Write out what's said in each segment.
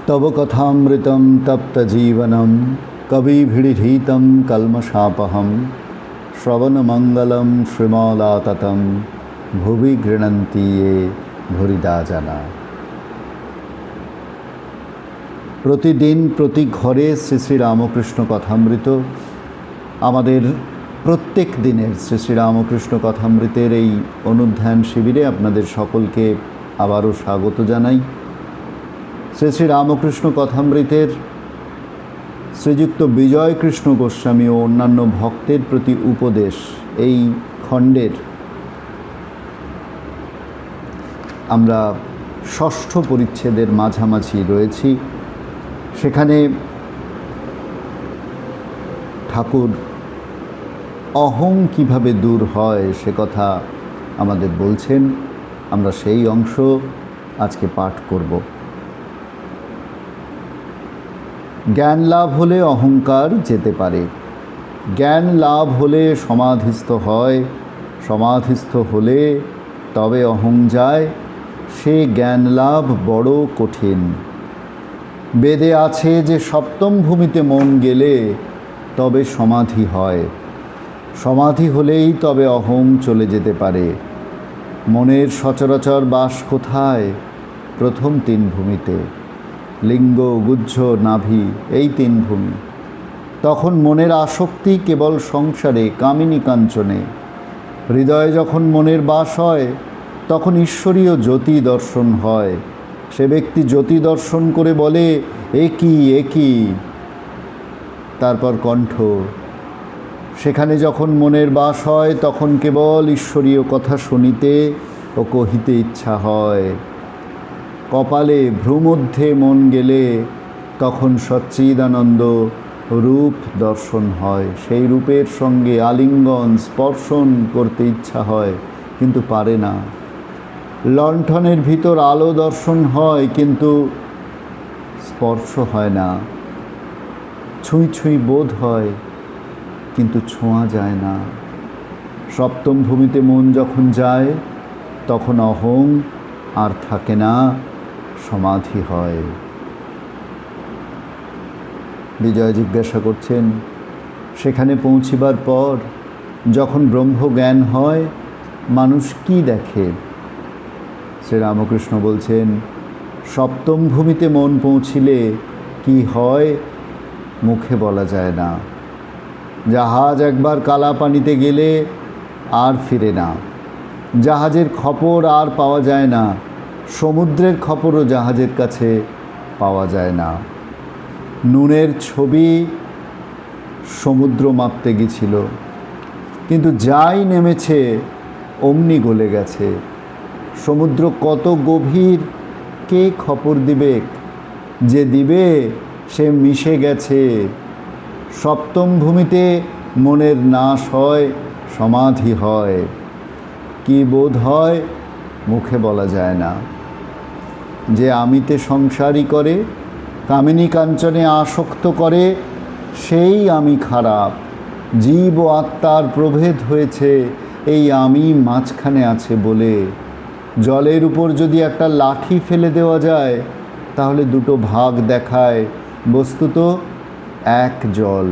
तव कथामृतं तप्तजीवनं कविभिरीडितं कल्मषापहं श्रवणमंगलं श्रीमौलाततं भुवि गृह्णन्ति ये भूरिदा जना। प्रतिदिन प्रति घरे श्री श्री रामकृष्ण कथामृत आमादेर प्रत्येक दिनेर श्री श्री रामकृष्ण कथामृतेर এই অনুধ্যান শিবিরে আপনাদের সকলকে আবারও স্বাগত জানাই। শ্রী শ্রী রামকৃষ্ণ কথামৃতের শ্রীযুক্ত বিজয় কৃষ্ণ গোস্বামী ও অন্যান্য ভক্তের প্রতি উপদেশ এই খণ্ডের আমরা ষষ্ঠ পরিচ্ছেদের মাঝামাঝি রয়েছি। সেখানে ঠাকুর অহং কিভাবে দূর হয় সে কথা আমাদের বলছেন। আমরা সেই অংশ আজকে পাঠ করব। জ্ঞান লাভ হলে অহংকার যেতে পারে, জ্ঞান লাভ হলে সমাধিস্থ হয়, সমাধিস্থ হলে তবে অহং যায়, সে জ্ঞান লাভ বড় কঠিন। বেদে আছে যে সপ্তম ভূমিতে মন গেলে তবে সমাধি হয়, সমাধি হলেই তবে অহং চলে যেতে পারে। মনের সচরাচর বাস কোথায়? প্রথম তিন ভূমিতে, লিঙ্গ, গুহ্য, নাভি, এই তিন ভূমি। তখন মনের আসক্তি কেবল সংসারে, কামিনী কাঞ্চনে। হৃদয়ে যখন মনের বাস হয় তখন ঈশ্বরীয় জ্যোতি দর্শন হয়। সে ব্যক্তি জ্যোতি দর্শন করে বলে একই একই। তারপর কণ্ঠ। সেখানে যখন মনের বাস হয় তখন কেবল ঈশ্বরীয় কথা শুনিতে ও কহিতে ইচ্ছা হয়। কপালে ভ্রূমধ্যে মন গেলে তখন সচ্চিদানন্দ রূপ দর্শন হয়। সেই রূপের সঙ্গে আলিঙ্গন স্পর্শন করতে ইচ্ছা হয় কিন্তু পারে না। লণ্ঠনের ভিতর আলো দর্শন হয় কিন্তু স্পর্শ হয় না। ছুঁই ছুঁই বোধ হয় কিন্তু ছোঁয়া যায় না। সপ্তম ভূমিতে মন যখন যায় তখন অহং আর থাকে না, সমাধি হয়। বিজয় জিজ্ঞাসা করছেন, সেখানে পৌঁছিবার পর যখন ব্রহ্মজ্ঞান হয় মানুষ কি দেখে? শ্রীরামকৃষ্ণ বলছেন, সপ্তম ভূমিতে মন পৌঁছিলে কি হয় মুখে বলা যায় না। জাহাজ একবার কালা পানিতে গেলে আর ফিরে না। জাহাজের খবর আর পাওয়া যায় না। সমুদ্রের খবরও জাহাজের কাছে পাওয়া যায় না। নুনের ছবি সমুদ্র মাপতে গেছিল কিন্তু যাই নেমেছে অমনি গলে গেছে। সমুদ্র কত গভীর কে খবর দিবে? যে দিবে সে মিশে গেছে। সপ্তম ভূমিতে মনের নাশ হয়, সমাধি হয়। কি বোধ হয় মুখে বলা যায় না। যে আমিতে সংসারী করে, কামিনী কাঞ্চনে আসক্ত করে, সেই আমি খারাপ। জীব ও আত্মার প্রভেদ হয়েছে এই আমি মাঝখানে আছে বলে। জলের উপর যদি একটা লাঠি ফেলে দেওয়া যায় তাহলে দুটো ভাগ দেখায়, বস্তুত এক জল।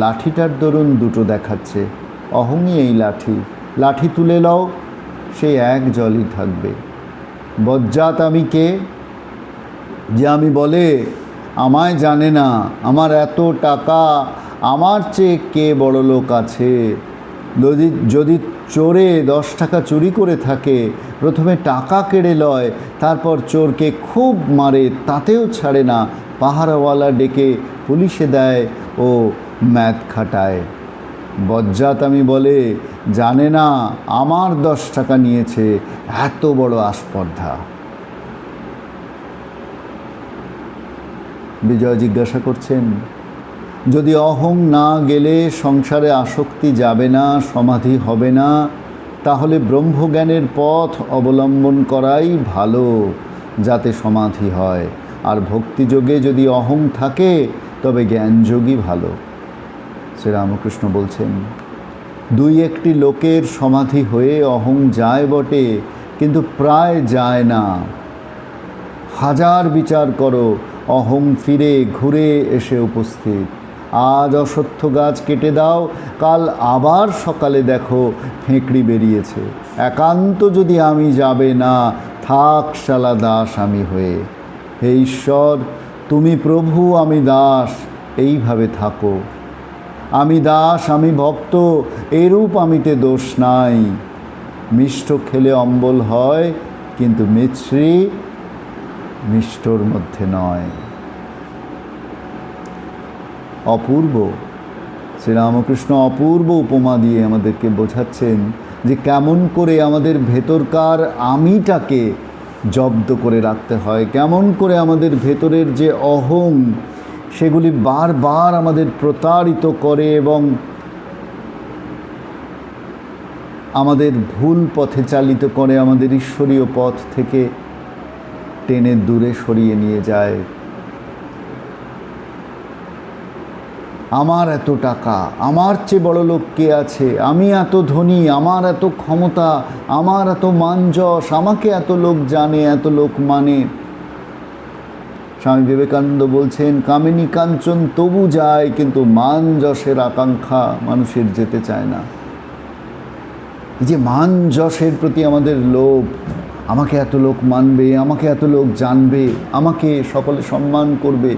লাঠিটার দরুন দুটো দেখাচ্ছে। অহংই এই লাঠি। লাঠি তুলে লও, সেই এক জলই থাকবে। বজ্জাত আমি কে? যে আমি বলে আমায় জানে না, আমার এত টাকা, আমার চেয়ে কে বড় লোক আছে। যদি চোরে 10 টাকা চুরি করে থাকে, প্রথমে টাকা কেড়ে লয়, তারপর চোরকে খুব মারে, তাতেও ছাড়ে না। পাহারাওয়ালা ডেকে পুলিশে দেয় ও ম্যাদ খাটায়। বজ্জাত আমি বলে জানে না আমার 10 টাকা নিয়েছে, এত বড় আস্পর্ধা। বিজয় জিজ্ঞাসা করছেন, যদি অহং না গেলে সংসারে আসক্তি যাবে না, সমাধি হবে না, তাহলে ব্রহ্মজ্ঞানের পথ অবলম্বন করাই ভালো, যাতে সমাধি হয়। আর ভক্তিযোগে যদি অহং থাকে তবে জ্ঞানযোগই ভালো। শ্রীরামকৃষ্ণ বলছেন, দুই একটি লোকের সমাধি হয়ে অহং যায় বটে, কিন্তু প্রায় যায় না। হাজার বিচার করো, অহং ফিরে ঘুরে এসে উপস্থিত। আজ অশ্বত্থ গাছ কেটে দাও, কাল আবার সকালে দেখো ফেঁকড়ি বেরিয়েছে। একান্ত যদি আমি যাবে না, থাক শালা দাস আমি হয়ে। হে ঈশ্বর, তুমি প্রভু, আমি দাস, এইভাবে থাকো। আমি দাস, আমি ভক্ত, এরূপ আমিতে দোষ নাই। মিষ্ট খেলে অম্বল হয়, কিন্তু মিছরি মিষ্টর মধ্যে নয়। অপূর্ব শ্রীরামকৃষ্ণ অপূর্ব উপমা দিয়ে আমাদেরকে বোঝাচ্ছেন যে কেমন করে আমাদের ভেতরকার আমিটাকে জব্দ করে রাখতে হয়, কেমন করে আমাদের ভেতরের যে অহং সেগুলি বারবার আমাদের প্রতারিত করে এবং আমাদের ভুল পথে চালিত করে, আমাদের ঈশ্বরীয় পথ থেকে টেনে দূরে সরিয়ে নিয়ে যায়। আমার এত টাকা, আমার চেয়ে বড় লোক কে আছে, আমি এত ধনী, আমার এত ক্ষমতা, আমার এত মান যশ, আমাকে এত লোক জানে, এত লোক মানে। স্বামী বিবেকানন্দ বলছেন, কামিনী কাঞ্চন তবু যায়, কিন্তু মান যশের আকাঙ্ক্ষা মানুষের যেতে চায় না। এই যে মান যশের প্রতি আমাদের লোভ, আমাকে এত লোক মানবে, আমাকে এত লোক জানবে, আমাকে সকলে সম্মান করবে,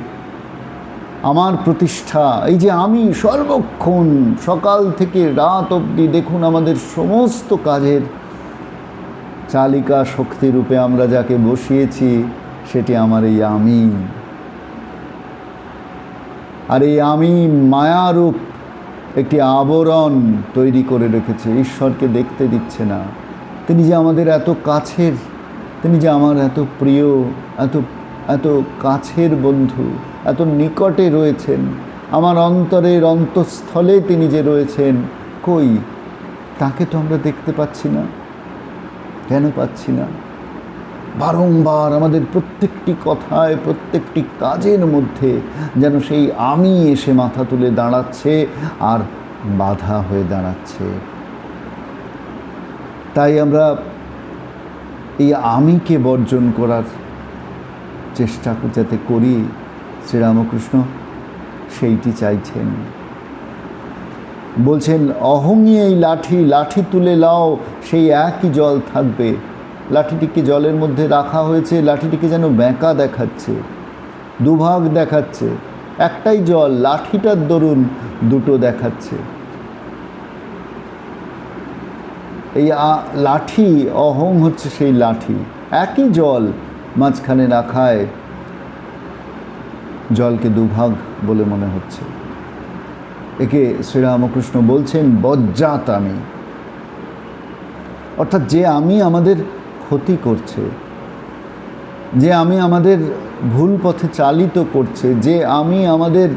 আমার প্রতিষ্ঠা, এই যে আমি সর্বক্ষণ সকাল থেকে রাত অবধি দেখুন আমাদের সমস্ত কাজের চালিকা শক্তি রূপে আমরা যাকে বসিয়েছি সেটি আমার এই আমি। আর এই আমি মায়ারূপ একটি আবরণ তৈরি করে রেখেছে, ঈশ্বরকে দেখতে দিচ্ছে না। তিনি যে আমাদের এত কাছের, তিনি যে আমার এত প্রিয়, এত এত কাছের বন্ধু, এত নিকটে রয়েছেন, আমার অন্তরের অন্তঃস্থলে তিনি যে রয়েছেন, কই তাকে তো আমরা দেখতে পাচ্ছি না। কেন পাচ্ছি না? বারংবার আমাদের প্রত্যেকটি কথায়, প্রত্যেকটি কাজের মধ্যে যেন সেই আমি এসে মাথা তুলে দাঁড়াচ্ছে আর বাধা হয়ে দাঁড়াচ্ছে। তাই আমরা এই আমিকে বর্জন করার চেষ্টা যাতে করি, শ্রীরামকৃষ্ণ সেইটি চাইছেন। বলছেন, অহংই এই লাঠি, লাঠি তুলে লাও, সেই একই জল থাকবে। লাঠিটিকে জলের মধ্যে রাখা হয়েছে, লাঠিটিকে যেন বেঁকা দেখাচ্ছে, দুভাগ দেখাচ্ছে। একটাই জল, লাঠিটার দরুন দুটো দেখাচ্ছে। এই লাঠি, অহং হচ্ছে সেই লাঠি, একই জল মাঝখানে রাখায় জলকে দুভাগ বলে মনে হচ্ছে। একে শ্রীরামকৃষ্ণ বলছেন বজ্জাত আমি, অর্থাৎ যে আমি আমাদের ক্ষতি করছে, যে আমি আমাদের ভুল পথে চালিত করছে, যে আমি আমাদের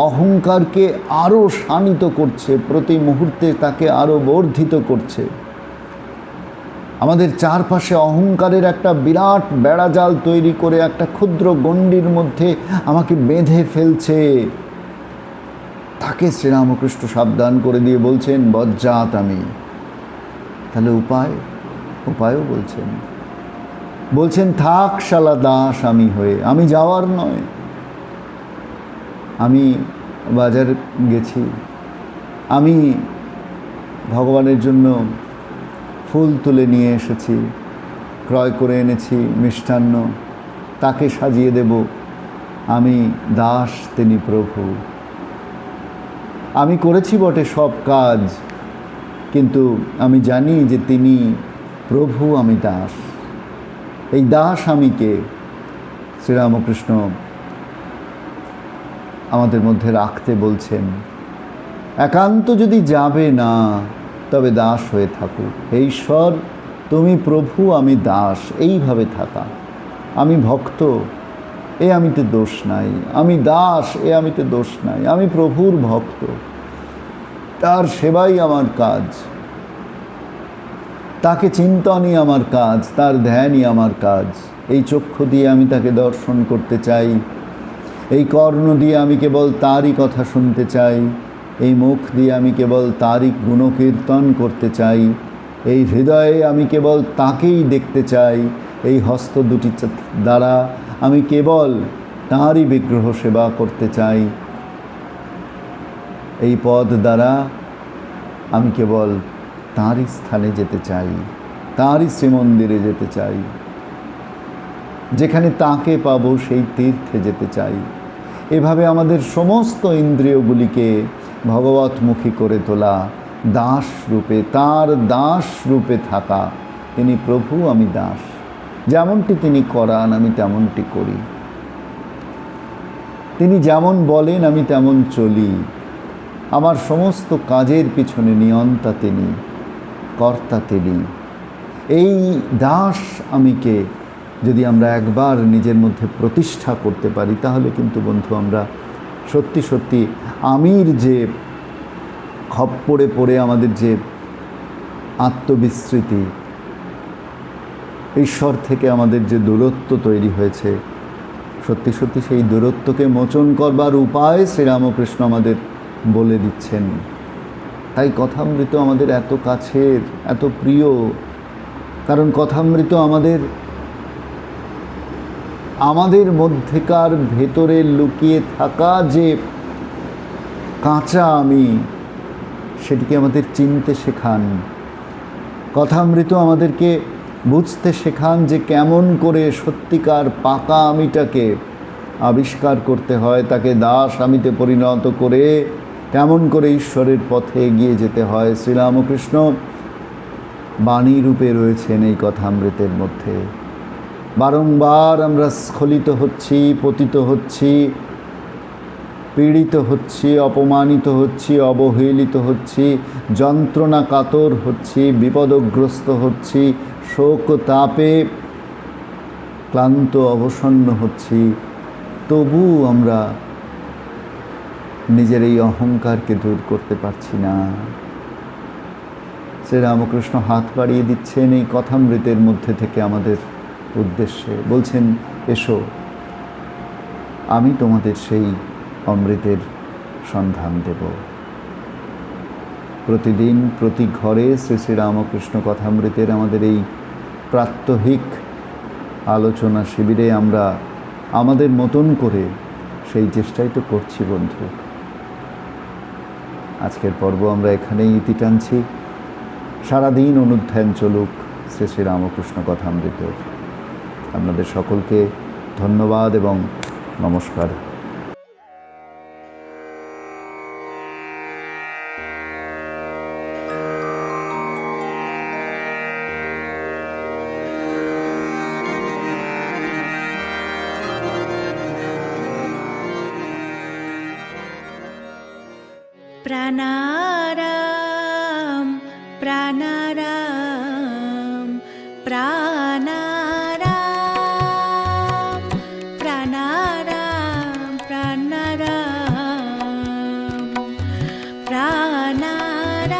অহংকারকে আরও শানিত করছে, প্রতি মুহূর্তে তাকে আরও বর্ধিত করছে। আমাদের চারপাশে অহংকারের একটা বিরাট বেড়াজাল তৈরি করে একটা ক্ষুদ্র গণ্ডির মধ্যে আমাকে বেঁধে ফেলছে। তাকে শ্রীরামকৃষ্ণ সাবধান করে দিয়ে বলছেন বজ্জাত আমি। তাহলে উপায়ও বলছেন থাক শালা দাস আমি হয়ে। আমি যাওয়ার নয়, আমি বাজার গেছি, আমি ভগবানের জন্য ফুল তুলে নিয়ে এসেছি, ক্রয় করে এনেছি মিষ্টান্ন, তাকে সাজিয়ে দেব। আমি দাস, তিনি প্রভু। আমি করেছি বটে সব কাজ, কিন্তু আমি জানি যে তিনি প্রভু, আমি দাস। এই দাস আমিকে শ্রীরামকৃষ্ণ আমাদের মধ্যে রাখতে বলছেন। একান্ত যদি যাবে না, তবে দাস হয়ে থাকুক। হে ঈশ্বর, তুমি প্রভু, আমি দাস, এইভাবে থাকা। আমি ভক্ত, এ আমিতে দোষ নাই, আমি দাস, এ আমিতে দোষ নাই, আমি প্রভুর ভক্ত, তার সেবাই আমার কাজ, তাকে চিন্তনই আমার কাজ, তার ধ্যানই আমার কাজ। এই চক্ষু দিয়ে আমি তাকে দর্শন করতে চাই, এই কর্ণ দিয়ে আমি কেবল তারই কথা শুনতে চাই, এই মুখ দিয়ে আমি কেবল তারই গুণকীর্তন করতে চাই, এই হৃদয়ে আমি কেবল তাকেই দেখতে চাই, এই হস্ত দুটি দ্বারা আমি কেবল তাঁরই বিগ্রহ সেবা করতে চাই, এই পদ দ্বারা আমি কেবল তাঁরই স্থানে যেতে চাই, তাঁরই শ্রীমন্দিরে যেতে চাই, যেখানে তাকে পাবো সেই তীর্থে যেতে চাই। এভাবে আমাদের সমস্ত ইন্দ্রিয়গুলিকে ভগবতমুখী করে তোলা, দাস রূপে, তাঁর দাস রূপে থাকা। তিনি প্রভু, আমি দাস, যেমনটি তিনি করান আমি তেমনটি করি, তিনি যেমন বলেন আমি তেমন চলি, আমার সমস্ত কাজের পিছনে নিয়ন্তা তিনি, কর্তা তিনি। এই দাস আমিকে যদি আমরা একবার নিজের মধ্যে প্রতিষ্ঠা করতে পারি, তাহলে কিন্তু বন্ধু আমরা সত্যি সত্যি আমির যে খপ্পরে পড়ে আমাদের যে আত্মবিস্মৃতি, ঈশ্বর থেকে আমাদের যে দূরত্ব তৈরি হয়েছে, সত্যি সত্যি সেই দূরত্বকে মোচন করবার উপায় শ্রীরামকৃষ্ণ আমাদের বলে দিচ্ছেন। তাই কথামৃত আমাদের এত কাছের, এত প্রিয়, কারণ কথামৃত আমাদের মধ্যেকার ভেতরে লুকিয়ে থাকা যে কাঁচা আমি, সেটিকে আমাদের চিনতে শেখান। কথামৃত আমাদেরকে বুঝতে শেখান যে কেমন করে সত্যিকার পাকা আমিটাকে আবিষ্কার করতে হয়, তাকে দাস আমিতে পরিণত করে কেমন করে ঈশ্বরের পথে এগিয়ে যেতে হয়। শ্রীরামকৃষ্ণ বাণী রূপে রয়েছেন এই কথামৃতের মধ্যে। বারংবার আমরা স্খলিত হচ্ছি, পতিত হচ্ছি, পীড়িত হচ্ছি, অপমানিত হচ্ছি, অবহেলিত হচ্ছি, যন্ত্রণা কাতর হচ্ছি, বিপদগ্রস্ত হচ্ছি, শোক তাপে ক্লান্ত অবসন্ন হচ্ছি, তবু আমরা নিজের এই অহংকারকে দূর করতে পারছি না। শ্রীরামকৃষ্ণ হাত বাড়িয়ে দিচ্ছেন এই কথামৃতের মধ্যে থেকে আমাদের উদ্দেশ্যে, বলছেন, এসো, আমি তোমাদের সেই অমৃতের সন্ধান দেব। প্রতিদিন প্রতি ঘরে শ্রী শ্রীরামকৃষ্ণ কথামৃতের আমাদের এই প্রাত্যহিক আলোচনা শিবিরে আমরা আমাদের মতন করে সেই চেষ্টাই তো করছি বন্ধু। আজকের পর্ব আমরা এখানেই ইতি টানছি। সারাদিন অনুধ্যান চলুক শ্রী শ্রীরামকৃষ্ণ কথামৃতের। আপনাদের সকলকে ধন্যবাদ এবং নমস্কার। প্রাণারাম প্রাণারাম প্রাণারাম প্রাণারাম প্রাণারাম প্রাণারাম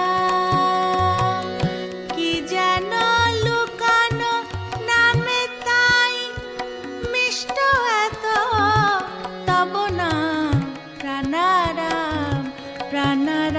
কি যেন লুকানো নামে তাই মিষ্ট এত তব নাম প্রাণারাম প্রাণারাম।